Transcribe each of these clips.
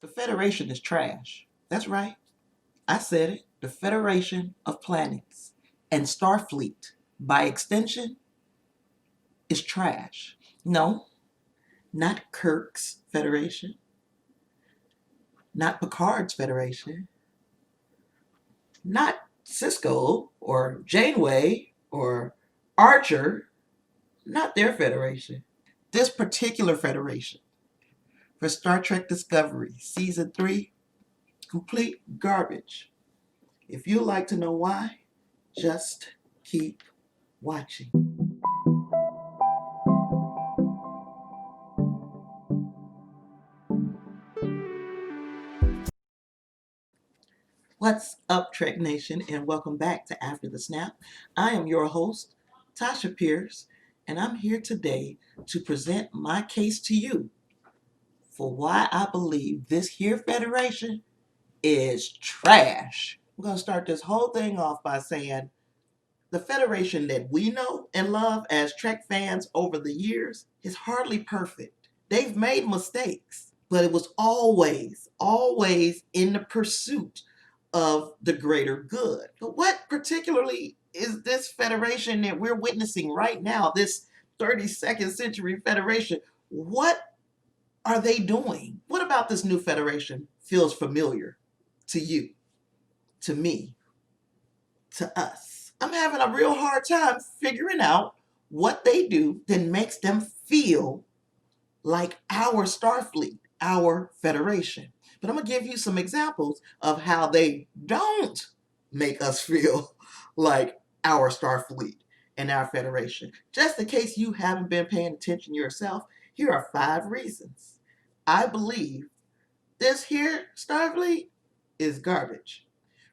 The Federation is trash. That's right. I said it. The Federation of Planets and Starfleet, by extension, is trash. No, not Kirk's Federation, not Picard's Federation, not Cisco or Janeway or Archer, not their Federation. This particular Federation for Star Trek Discovery, Season 3, complete garbage. If you'd like to know why, just keep watching. What's up, Trek Nation, and welcome back to After the Snap. I am your host, Tasha Pierce, and I'm here today to present my case to you for why I believe this here Federation is trash. I'm going to start this whole thing off by saying the Federation that we know and love as Trek fans over the years is hardly perfect. They've made mistakes, but it was always in the pursuit of the greater good. But what particularly is this Federation that we're witnessing right now, this 32nd century Federation? What are they doing? What about this new Federation feels familiar to you, to me, to us? I'm having a real hard time figuring out what they do that makes them feel like our Starfleet, our Federation. But I'm going to give you some examples of how they don't make us feel like our Starfleet and our Federation. Just in case you haven't been paying attention yourself, here are 5 reasons I believe this here Starfleet is garbage.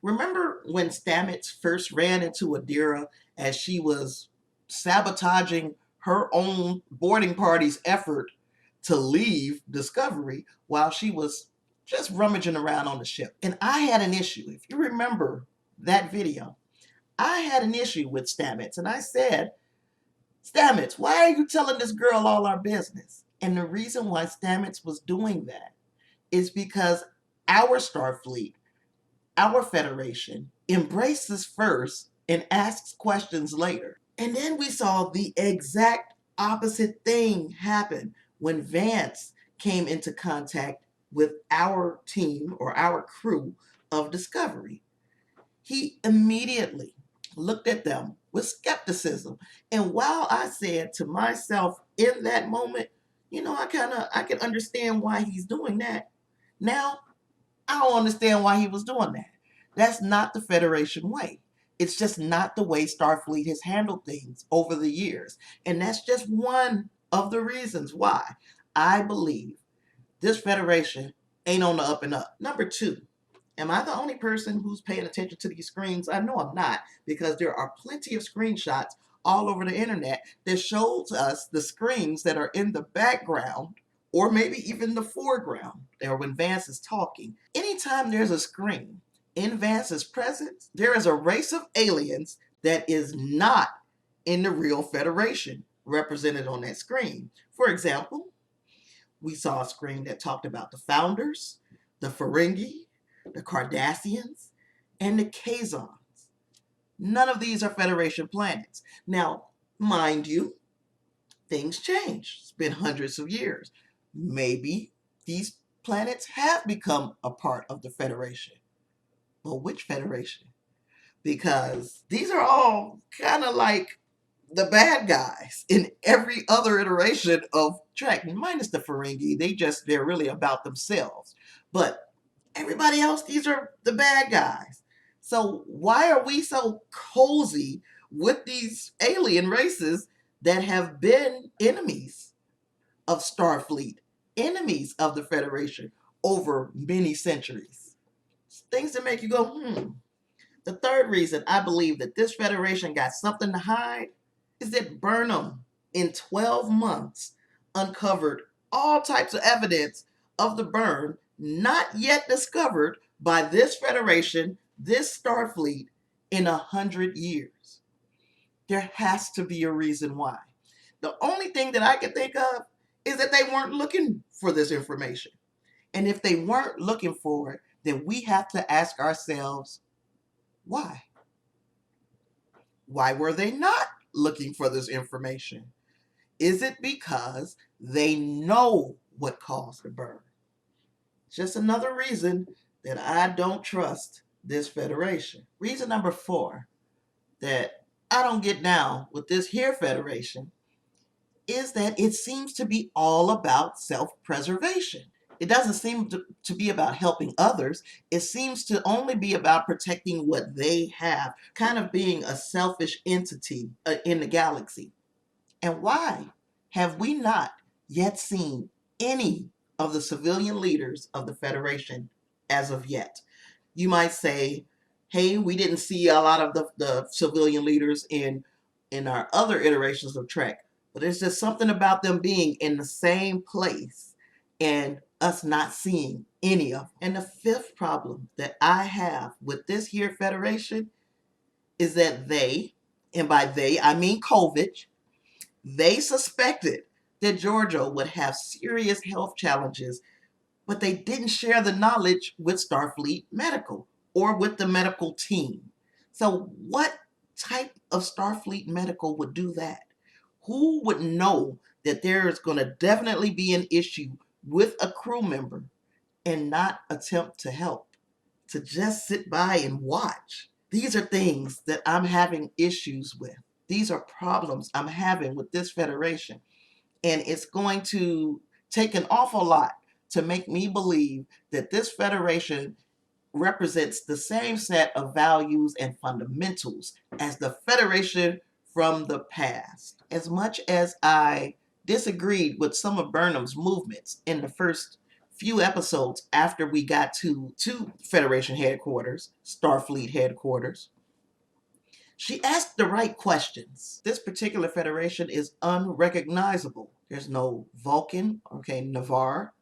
Remember when Stamets first ran into Adira as she was sabotaging her own boarding party's effort to leave Discovery while she was just rummaging around on the ship? And I had an issue. If you remember that video, I had an issue with Stamets. And I said, Stamets, why are you telling this girl all our business? And the reason why Stamets was doing that is because our Starfleet, our Federation, embraces first and asks questions later. And then we saw the exact opposite thing happen when Vance came into contact with our team or our crew of Discovery. He immediately looked at them with skepticism. And while I said to myself in that moment, I can understand why he's doing that. Now, I don't understand why he was doing that. That's not the Federation way. It's just not the way Starfleet has handled things over the years. And that's just one of the reasons why I believe this Federation ain't on the up and up. Number 2, am I the only person who's paying attention to these screens? I know I'm not, because there are plenty of screenshots all over the internet that shows us the screens that are in the background or maybe even the foreground, or when Vance is talking. Anytime there's a screen in Vance's presence, there is a race of aliens that is not in the real Federation represented on that screen. For example, we saw a screen that talked about the Founders, the Ferengi, the Cardassians, and the Kazons. None of these are Federation planets. Now, mind you, things change. It's been hundreds of years. Maybe these planets have become a part of the Federation. Well, which Federation? Because these are all kind of like the bad guys in every other iteration of Trek, minus the Ferengi. They're really about themselves. But everybody else, these are the bad guys. So why are we so cozy with these alien races that have been enemies of Starfleet, enemies of the Federation over many centuries? Things that make you go, The third reason I believe that this Federation got something to hide is that Burnham, in 12 months, uncovered all types of evidence of the burn not yet discovered by this Federation, this Starfleet, in 100 years. There has to be a reason why. The only thing that I can think of is that they weren't looking for this information. And if they weren't looking for it, then we have to ask ourselves, why? Why were they not looking for this information? Is it because they know what caused the burn? Just another reason that I don't trust this Federation. Reason number 4 that I don't get down with this here Federation is that it seems to be all about self-preservation. It doesn't seem to be about helping others. It seems to only be about protecting what they have, kind of being a selfish entity in the galaxy. And why have we not yet seen any of the civilian leaders of the Federation as of yet? You might say, hey, we didn't see a lot of the civilian leaders in our other iterations of Trek, but there's just something about them being in the same place and us not seeing any of them. And the 5th problem that I have with this here Federation is that they, and by they I mean Kovich, they suspected that Giorgio would have serious health challenges, but they didn't share the knowledge with Starfleet Medical or with the medical team. So what type of Starfleet Medical would do that? Who would know that there is going to definitely be an issue with a crew member and not attempt to help, to just sit by and watch? These are things that I'm having issues with. These are problems I'm having with this Federation. And it's going to take an awful lot to make me believe that this Federation represents the same set of values and fundamentals as the Federation from the past. As much as I disagreed with some of Burnham's movements in the first few episodes after we got to Federation headquarters, Starfleet headquarters, she asked the right questions. This particular Federation is unrecognizable. There's no Vulcan, okay, Navarre.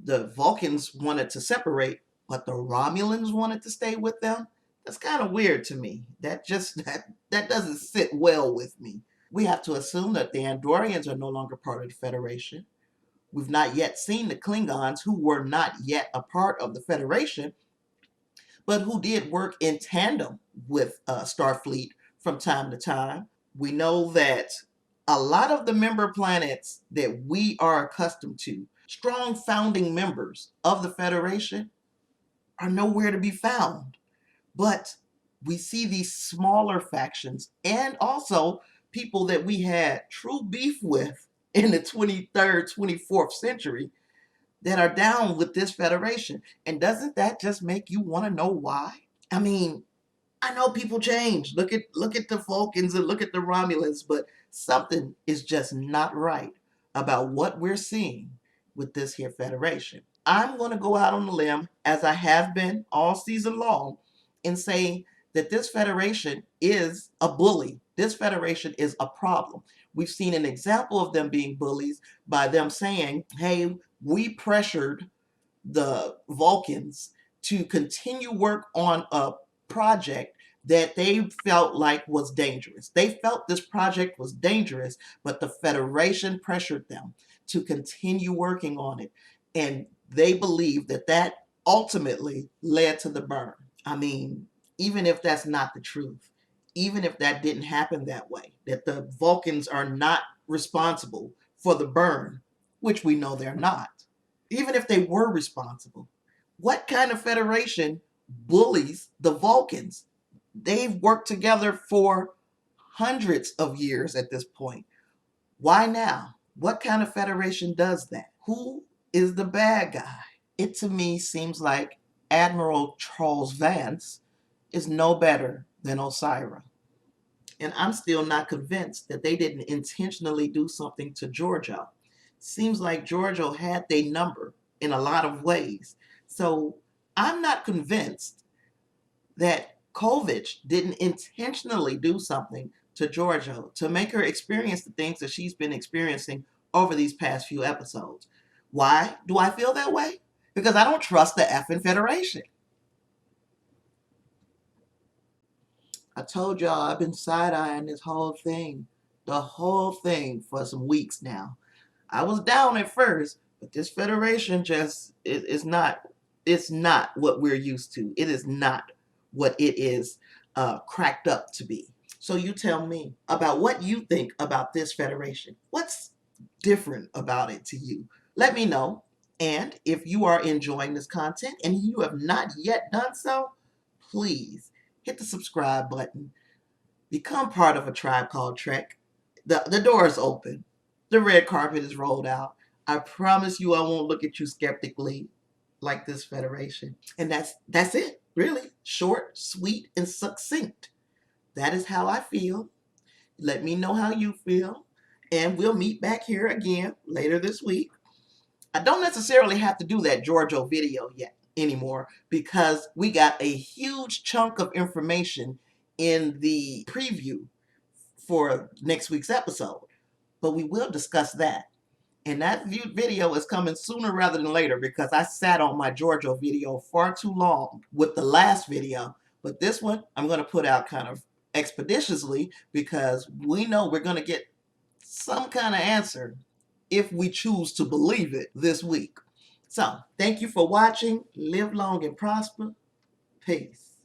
The Vulcans wanted to separate, but the Romulans wanted to stay with them. That's kind of weird to me. That doesn't sit well with me. We have to assume that the Andorians are no longer part of the Federation. We've not yet seen the Klingons, who were not yet a part of the Federation, but who did work in tandem with Starfleet from time to time. We know that a lot of the member planets that we are accustomed to, strong founding members of the Federation, are nowhere to be found. But we see these smaller factions and also people that we had true beef with in the 23rd, 24th century that are down with this Federation. And doesn't that just make you want to know why? I mean, I know people change. Look at the Vulcans and look at the Romulans, but something is just not right about what we're seeing with this here Federation. I'm going to go out on a limb, as I have been all season long, and say that this Federation is a bully. This Federation is a problem. We've seen an example of them being bullies by them saying, hey, we pressured the Vulcans to continue work on a project that they felt like was dangerous. They felt this project was dangerous, but the Federation pressured them to continue working on it. And they believe that that ultimately led to the burn. I mean, even if that's not the truth, even if that didn't happen that way, that the Vulcans are not responsible for the burn, which we know they're not, even if they were responsible, what kind of Federation bullies the Vulcans? They've worked together for hundreds of years at this point. Why now? What kind of Federation does that? Who is the bad guy? It to me seems like Admiral Charles Vance is no better than Osira. And I'm still not convinced that they didn't intentionally do something to Giorgio. Seems like Giorgio had their number in a lot of ways. So I'm not convinced that Kovich didn't intentionally do something to Giorgio to make her experience the things that she's been experiencing over these past few episodes. Why do I feel that way? Because I don't trust the effing Federation. I told y'all I've been side-eyeing this whole thing, the whole thing, for some weeks now. I was down at first, But this Federation just is not, it's not what we're used to. It is not what it is cracked up to be. So you tell me about what you think about this Federation. What's different about it to you? Let me know. And if you are enjoying this content and you have not yet done so, please hit the subscribe button. Become part of a tribe called Trek. The door is open. The red carpet is rolled out. I promise you I won't look at you skeptically like this Federation. And that's it, really. Short, sweet, and succinct. That is how I feel. Let me know how you feel. And we'll meet back here again later this week. I don't necessarily have to do that Giorgio video yet anymore because we got a huge chunk of information in the preview for next week's episode. But we will discuss that. And that video is coming sooner rather than later because I sat on my Giorgio video far too long with the last video. But this one I'm going to put out kind of expeditiously because we know we're going to get some kind of answer if we choose to believe it this week. So, thank you for watching. Live long and prosper. Peace.